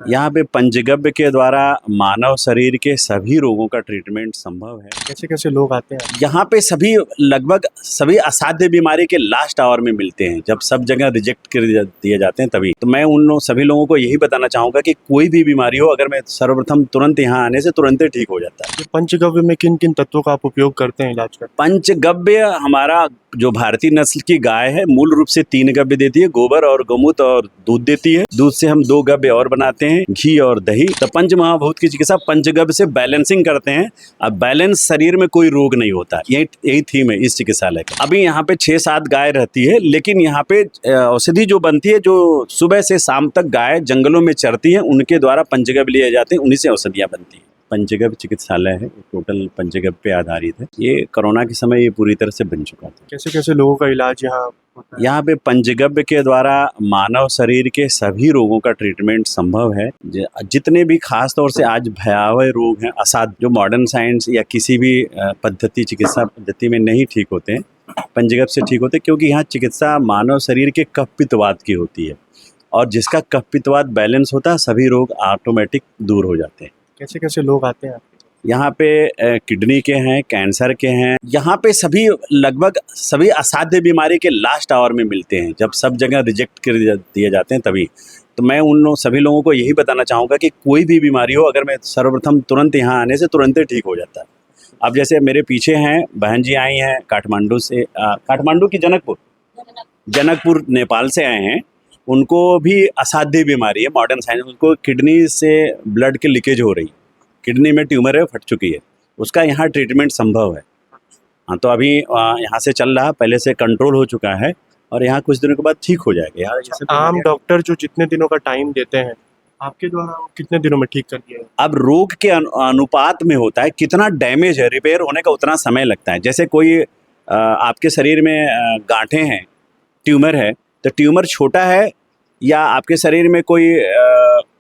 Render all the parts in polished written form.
यहाँ पे पंचगव्य के द्वारा मानव शरीर के सभी रोगों का ट्रीटमेंट संभव है। कैसे कैसे लोग आते हैं? यहाँ पे सभी लगभग सभी असाध्य बीमारी के लास्ट आवर में मिलते हैं, जब सब जगह रिजेक्ट कर दिए जाते हैं तभी। तो मैं सभी लोगों को यही बताना चाहूँगा कि कोई भी बीमारी हो, अगर मैं सर्वप्रथम तुरंत यहाँ आने से तुरंत ही ठीक हो जाता है। ये पंचगव्य में किन किन तत्वों का आप उपयोग करते हैं इलाज का? पंचगव्य हमारा जो भारतीय नस्ल की गाय है मूल रूप से 3 गव्य देती है, गोबर और गोमूत्र और दूध देती है। दूध से हम 2 गव्य और बनाते हैं, घी और दही। तो पंच महाभूत की चिकित्सा पंचगव्य से बैलेंसिंग करते हैं। अब बैलेंस शरीर में कोई रोग नहीं होता, यही थीम है इस चिकित्सालय का। अभी यहाँ पे 6-7 गाय रहती है, लेकिन यहाँ पे औषधि जो बनती है, जो सुबह से शाम तक गाय जंगलों में चरती है, उनके द्वारा पंचगव्य लिए जाते हैं, उन्हीं से औषधियाँ बनती है। पंचगव्य चिकित्सालय है, टोटल पंचगव्य पे आधारित है। ये कोरोना के समय ये पूरी तरह से बन चुका था। कैसे कैसे लोगों का इलाज यहाँ होता है? यहाँ पे पंचगव्य के द्वारा मानव शरीर के सभी रोगों का ट्रीटमेंट संभव है। जितने भी खास तौर से आज भयावह रोग हैं, असाध्य, जो मॉडर्न साइंस या किसी भी चिकित्सा पद्धति में नहीं ठीक होते हैं, पंचगव्य से ठीक होते हैं, क्योंकि यहाँ चिकित्सा मानव शरीर के कफ पित्तवात की होती है, और जिसका कफ पित्तवात बैलेंस होता है, सभी रोग ऑटोमेटिक दूर हो जाते हैं। कैसे कैसे लोग आते हैं? यहाँ पे किडनी के हैं, कैंसर के हैं। यहाँ पे सभी लगभग सभी असाध्य बीमारी के लास्ट आवर में मिलते हैं, जब सब जगह रिजेक्ट कर दिए जाते हैं तभी। तो मैं सभी लोगों को यही बताना चाहूँगा कि कोई भी बीमारी हो, अगर मैं सर्वप्रथम तुरंत यहाँ आने से तुरंत ही ठीक हो जाता है। अब जैसे मेरे पीछे हैं बहन जी आई हैं काठमांडू से, काठमांडू की जनकपुर नेपाल से आए हैं। उनको भी असाध्य बीमारी है, मॉडर्न साइंस, उनको किडनी से ब्लड की लीकेज हो रही है, किडनी में ट्यूमर है, फट चुकी है, उसका यहाँ ट्रीटमेंट संभव है। हाँ, तो अभी यहाँ से चल रहा, पहले से कंट्रोल हो चुका है, और यहाँ कुछ दिनों के बाद ठीक हो जाएगा। यार आम डॉक्टर जो जितने दिनों का टाइम देते हैं, आपके द्वारा कितने दिनों में ठीक कर दिया? अब रोग के अनुपात में होता है, कितना डैमेज है, रिपेयर होने का उतना समय लगता है। जैसे कोई आपके शरीर में गांठें हैं, ट्यूमर है, तो ट्यूमर छोटा है, या आपके शरीर में कोई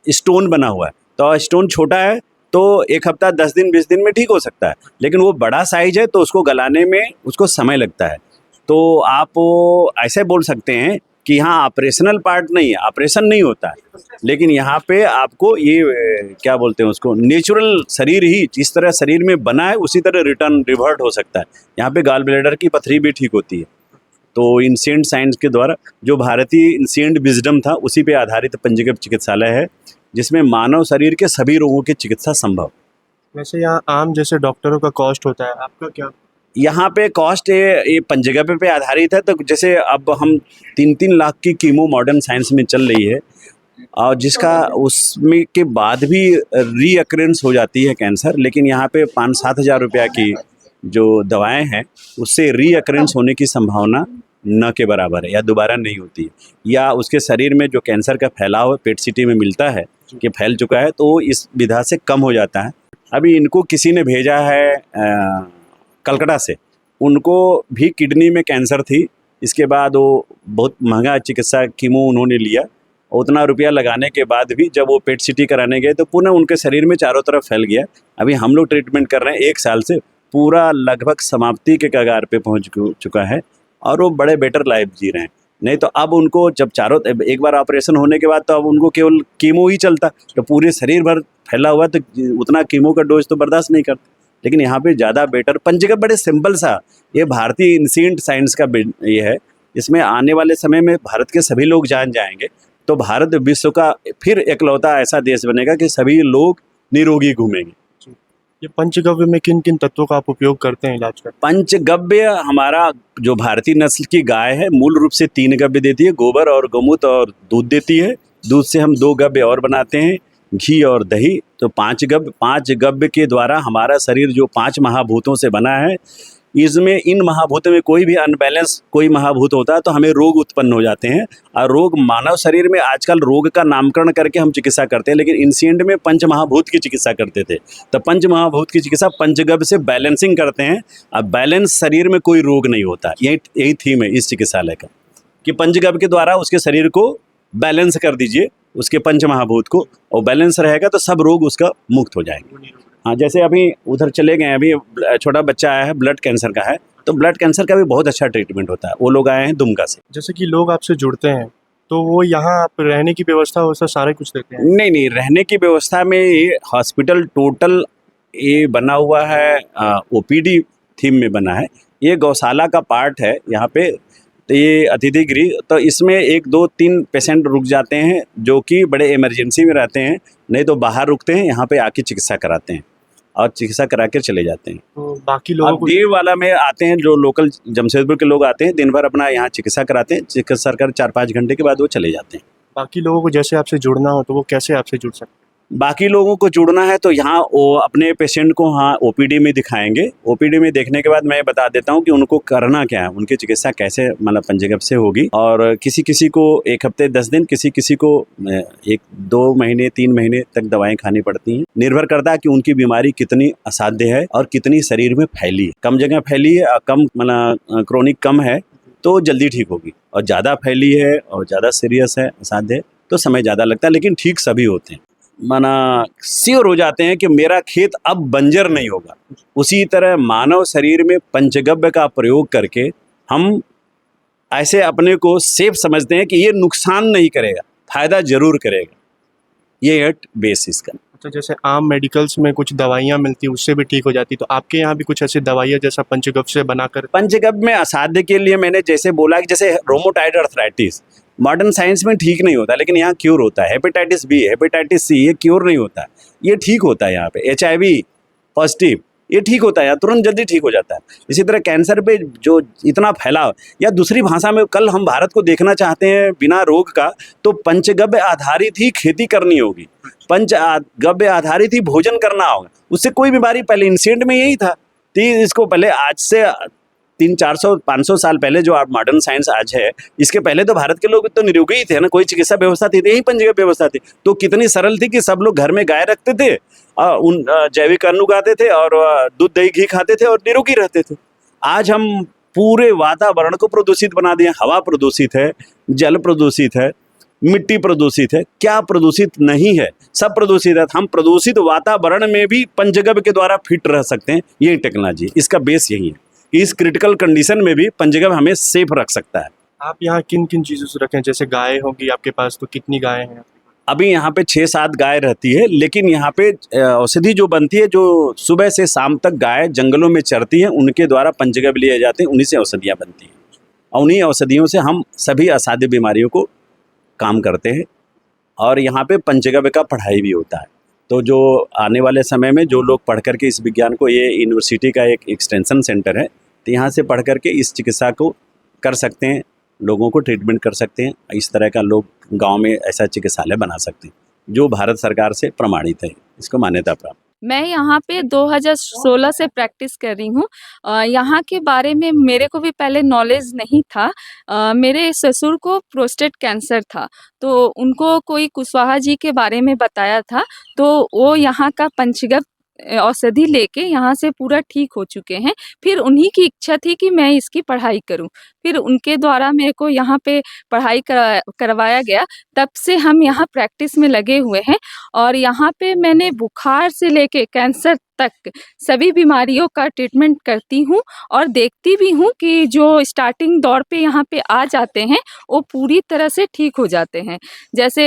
स्टोन बना हुआ है, तो स्टोन छोटा है तो 1 हफ्ता 10 दिन 20 दिन में ठीक हो सकता है, लेकिन वो बड़ा साइज है तो उसको गलाने में उसको समय लगता है। तो आप ऐसे बोल सकते हैं कि यहाँ ऑपरेशनल पार्ट नहीं है, ऑपरेशन नहीं होता है, लेकिन यहाँ पे आपको ये क्या बोलते हैं उसको, नेचुरल शरीर ही जिस तरह शरीर में बना है उसी तरह रिवर्ट हो सकता है। यहाँ पे गॉल ब्लैडर की पथरी भी ठीक होती है। तो एंशिएंट साइंस के द्वारा, जो भारतीय एंशिएंट विजडम था, उसी पे आधारित पंचगव्य चिकित्सालय है, जिसमें मानव शरीर के सभी रोगों की चिकित्सा संभव। वैसे यहाँ आम जैसे डॉक्टरों का कॉस्ट होता है, आपका क्या? यहाँ पे कॉस्ट ये पंचगव्य पे आधारित है। तो जैसे अब हम 3-3 लाख की कीमो मॉडर्न साइंस में चल रही है, और जिसका उसमें के बाद भी रीअकरेंस हो जाती है कैंसर, लेकिन यहाँ पे 5-7 हज़ार रुपया की जो दवाएं हैं, उससे रीअकरेंस होने की संभावना न के बराबर है, या दोबारा नहीं होती है, या उसके शरीर में जो कैंसर का फैलाव पेट सीटी में मिलता है कि फैल चुका है, तो इस विधा से कम हो जाता है। अभी इनको किसी ने भेजा है कलकत्ता से, उनको भी किडनी में कैंसर थी, इसके बाद वो बहुत महंगा चिकित्सा कीमो उन्होंने लिया, उतना रुपया लगाने के बाद भी जब वो पेट सीटी कराने गए तो पुनः उनके शरीर में चारों तरफ फैल गया। अभी हम लोग ट्रीटमेंट कर रहे हैं, 1 साल से पूरा लगभग समाप्ति के कगार पे पहुंच चुका है, और वो बड़े बेटर लाइफ जी रहे हैं। नहीं तो अब उनको जब एक बार ऑपरेशन होने के बाद तो अब उनको केवल कीमो ही चलता, तो पूरे शरीर भर फैला हुआ, तो उतना कीमो का डोज तो बर्दाश्त नहीं करते। लेकिन यहाँ पे ज़्यादा बेटर पंचगव्य, बड़े सिंपल सा, ये भारतीय एंशिएंट साइंस का ये है। इसमें आने वाले समय में भारत के सभी लोग जान जाएंगे, तो भारत विश्व का फिर इकलौता ऐसा देश बनेगा कि सभी लोग निरोगी घूमेंगे। ये पंचगव्य में किन किन तत्वों का आप उपयोग करते हैं इलाज का? पंचगव्य हमारा जो भारतीय नस्ल की गाय है मूल रूप से 3 गव्य देती है, गोबर और गोमूत्र और दूध देती है। दूध से हम 2 गव्य और बनाते हैं, घी और दही। तो 5 गव्य के द्वारा हमारा शरीर जो 5 महाभूतों से बना है, इसमें इन महाभूतों में कोई भी अनबैलेंस कोई महाभूत होता है तो हमें रोग उत्पन्न हो जाते हैं। और रोग मानव शरीर में आजकल रोग का नामकरण करके हम चिकित्सा करते हैं, लेकिन एंशिएंट में पंच महाभूत की चिकित्सा करते थे। तो पंच महाभूत की चिकित्सा पंचगव्य से बैलेंसिंग करते हैं। अब बैलेंस शरीर में कोई रोग नहीं होता, यही थीम है इस चिकित्सालय का, कि पंचगव्य के द्वारा उसके शरीर को बैलेंस कर दीजिए, उसके पंच महाभूत को, और बैलेंस रहेगा तो सब रोग उसका मुक्त हो जाएंगे। हाँ, जैसे अभी उधर चले गए, अभी छोटा बच्चा आया है, ब्लड कैंसर का है, तो ब्लड कैंसर का भी बहुत अच्छा ट्रीटमेंट होता है। वो लोग आए हैं दुमका से। जैसे कि लोग आपसे जुड़ते हैं तो वो यहाँ आप रहने की व्यवस्था सारा कुछ देते हैं? नहीं नहीं, रहने की व्यवस्था में ये हॉस्पिटल टोटल ये बना हुआ है, ओपीडी थीम में बना है। ये गौशाला का पार्ट है यहाँ पे। तो ये अतिथि गृह, तो इसमें 1 2 3 पेशेंट रुक जाते हैं जो कि बड़े इमरजेंसी में रहते हैं, नहीं तो बाहर रुकते हैं, यहाँ पे आके चिकित्सा कराते हैं और चिकित्सा करा के चले जाते हैं। तो बाकी लोगों अब को देव वाला में आते हैं जो लोकल जमशेदपुर के लोग आते हैं, दिन भर अपना यहाँ चिकित्सा कराते हैं, चिकित्सा कर 4-5 घंटे के बाद वो चले जाते हैं। बाकी लोगों को जैसे आपसे जुड़ना हो तो वो कैसे आपसे जुड़ सकते हैं? बाकी लोगों को जुड़ना है तो यहाँ वो अपने पेशेंट को हाँ ओपीडी में दिखाएंगे। ओपीडी में देखने के बाद मैं बता देता हूँ कि उनको करना क्या है, उनकी चिकित्सा कैसे मतलब पंचगव्य से होगी। और किसी किसी को 1 हफ्ते 10 दिन, किसी किसी को 1-2 महीने 3 महीने तक दवाएं खानी पड़ती हैं। निर्भर करता है कि उनकी बीमारी कितनी असाध्य है और कितनी शरीर में फैली है। कम जगह फैली है, कम मतलब क्रोनिक कम है तो जल्दी ठीक होगी, और ज़्यादा फैली है और ज़्यादा सीरियस है, असाध्य है, तो समय ज़्यादा लगता है, लेकिन ठीक सभी होते हैं। माना श्योर हो जाते हैं कि मेरा खेत अब बंजर नहीं होगा। उसी तरह मानव शरीर में पंचगव्य का प्रयोग करके हम ऐसे अपने को सेफ समझते हैं कि ये नुकसान नहीं करेगा, फायदा जरूर करेगा। ये है बेस इसका। अच्छा, जैसे आम मेडिकल्स में कुछ दवाइयाँ मिलती है उससे भी ठीक हो जाती, तो आपके यहाँ भी कुछ ऐसी दवाइयाँ जैसा पंचगव्य से बनाकर? पंचगव्य में असाध्य के लिए मैंने जैसे बोला कि जैसे रोमोटाइड अर्थराइटिस मॉडर्न साइंस में ठीक नहीं होता, लेकिन यहाँ क्योर होता है। हेपेटाइटिस बी, हेपेटाइटिस सी, ये क्योर नहीं होता, ये ठीक होता है। यहाँ पे HIV पॉजिटिव, ये ठीक होता है, यहाँ तुरंत जल्दी ठीक हो जाता है। इसी तरह कैंसर पे जो इतना फैलाव, या दूसरी भाषा में कल हम भारत को देखना चाहते हैं बिना रोग का, तो पंचगव्य आधारित ही खेती करनी होगी, पंचगव्य आधारित ही भोजन करना होगा, उससे कोई बीमारी पहले इंसेंट में यही था। तो इसको पहले आज से 300-400-500 साल पहले जो आप मॉडर्न साइंस आज है, इसके पहले तो भारत के लोग तो निरोगी ही थे ना, कोई चिकित्सा व्यवस्था थी, यही पंचगव्य व्यवस्था थी। तो कितनी सरल थी कि सब लोग घर में गाय रखते थे, उन जैविक अन्न उगाते थे और दूध दही घी खाते थे और निरोगी रहते थे। आज हम पूरे वातावरण को प्रदूषित बना दिए, हवा प्रदूषित है, जल प्रदूषित है, मिट्टी प्रदूषित है, क्या प्रदूषित नहीं है, सब प्रदूषित है। हम प्रदूषित वातावरण में भी पंचगव्य के द्वारा फिट रह सकते हैं, यही टेक्नोलॉजी, इसका बेस यही है। इस क्रिटिकल कंडीशन में भी पंचगव्य हमें सेफ रख सकता है। आप यहाँ किन किन चीज़ों से रखें? जैसे गाय होगी आपके पास, तो कितनी गाय हैं? अभी यहाँ पे 6-7 गाय रहती है, लेकिन यहाँ पे औषधि जो बनती है, जो सुबह से शाम तक गाय जंगलों में चरती हैं, उनके द्वारा पंचगव्य लिए जाते हैं, उन्हीं से औषधियाँ बनती हैं और उन्हीं औषधियों से हम सभी असाध्य बीमारियों को काम करते हैं। और यहाँ पे पंचगव्य का पढ़ाई भी होता है, तो जो आने वाले समय में जो लोग पढ़ करके इस विज्ञान को, ये यूनिवर्सिटी का एक एक्सटेंशन सेंटर है, तो यहाँ से पढ़ करके इस चिकित्सा को कर सकते हैं, लोगों को ट्रीटमेंट कर सकते हैं। इस तरह का लोग गांव में ऐसा चिकित्सालय बना सकते हैं जो भारत सरकार से प्रमाणित है, इसको मान्यता प्राप्त। मैं यहाँ पे 2016 से प्रैक्टिस कर रही हूँ। यहाँ के बारे में मेरे को भी पहले नॉलेज नहीं था। मेरे ससुर को प्रोस्टेट कैंसर था, तो उनको कोई कुशवाहा जी के बारे में बताया था, तो वो यहाँ का पंचगव्य औषधि लेके यहाँ से पूरा ठीक हो चुके हैं। फिर उन्हीं की इच्छा थी कि मैं इसकी पढ़ाई करूँ, फिर उनके द्वारा मेरे को यहाँ पे पढ़ाई करवाया गया। तब से हम यहाँ प्रैक्टिस में लगे हुए हैं और यहाँ पे मैंने बुखार से लेके कैंसर तक सभी बीमारियों का ट्रीटमेंट करती हूँ और देखती भी हूँ कि जो स्टार्टिंग दौर पे यहाँ पे आ जाते हैं वो पूरी तरह से ठीक हो जाते हैं। जैसे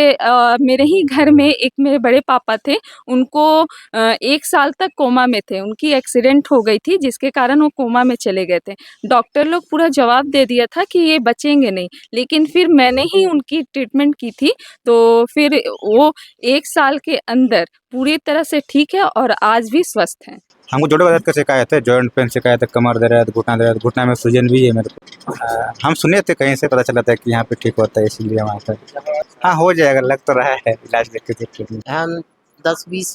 मेरे ही घर में एक मेरे बड़े पापा थे, उनको 1 साल तक कोमा में थे, उनकी एक्सीडेंट हो गई थी जिसके कारण वो कोमा में चले गए थे। डॉक्टर लोग पूरा जवाब दे दिया था कि ये बचेंगे नहीं, लेकिन फिर मैंने ही उनकी ट्रीटमेंट की थी, तो फिर वो 1 साल के अंदर पूरी तरह से ठीक है और आज भी स्वस्थ हैं। हमको जोड़ों दर्द का शिकायत है, जॉइंट पेन शिकायत है, कमर दर्द, दर्द, घुटना में सूजन भी है मेरे को। हम सुने थे, कहीं से पता चला था कि यहाँ पे ठीक होता है, इसीलिए हम आए थे। हाँ, हो जाएगा, लग तो रहा है, इलाज देखते देखते। हम 10-20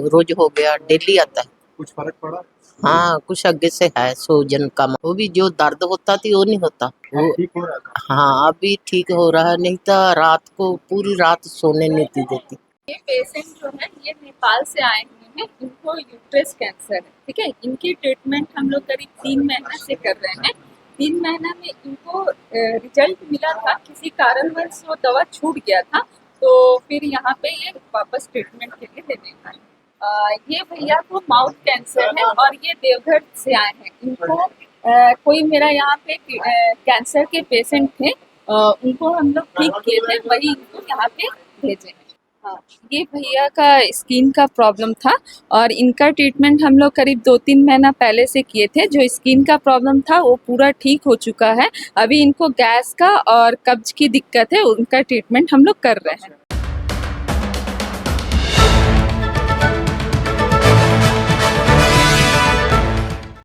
रोज हो गया, डेली आता है। कुछ फर्क पड़ा? हाँ, कुछ आगे से है सूजन का, वो भी जो दर्द होता थी वो नहीं होता वो। ठीक हो रहा था? हाँ, अभी ठीक हो रहा है, नहीं तो रात को पूरी रात सोने नहीं देती। ये पेशेंट जो है ये नेपाल से आए हुए हैं, इनको यूट्रस कैंसर है, ठीक है। इनकी ट्रीटमेंट हम लोग करीब 3 महीना से कर रहे हैं। 3 महीना में इनको रिजल्ट मिला था, किसी कारणवश वो दवा छूट गया था, तो फिर यहाँ पे ये वापस ट्रीटमेंट के लिए लेने आए। ये भैया को माउथ कैंसर है और ये देवघर से आए हैं। इनको कोई मेरा यहाँ पे कैंसर के पेशेंट थे, उनको हम लोग ठीक किए थे, वही इनको यहाँ पे भेजे हैं। हाँ, ये भैया का स्किन का प्रॉब्लम था और इनका ट्रीटमेंट हम लोग करीब 2-3 महीना पहले से किए थे। जो स्किन का प्रॉब्लम था वो पूरा ठीक हो चुका है। अभी इनको गैस का और कब्ज की दिक्कत है, उनका ट्रीटमेंट हम लोग कर रहे हैं।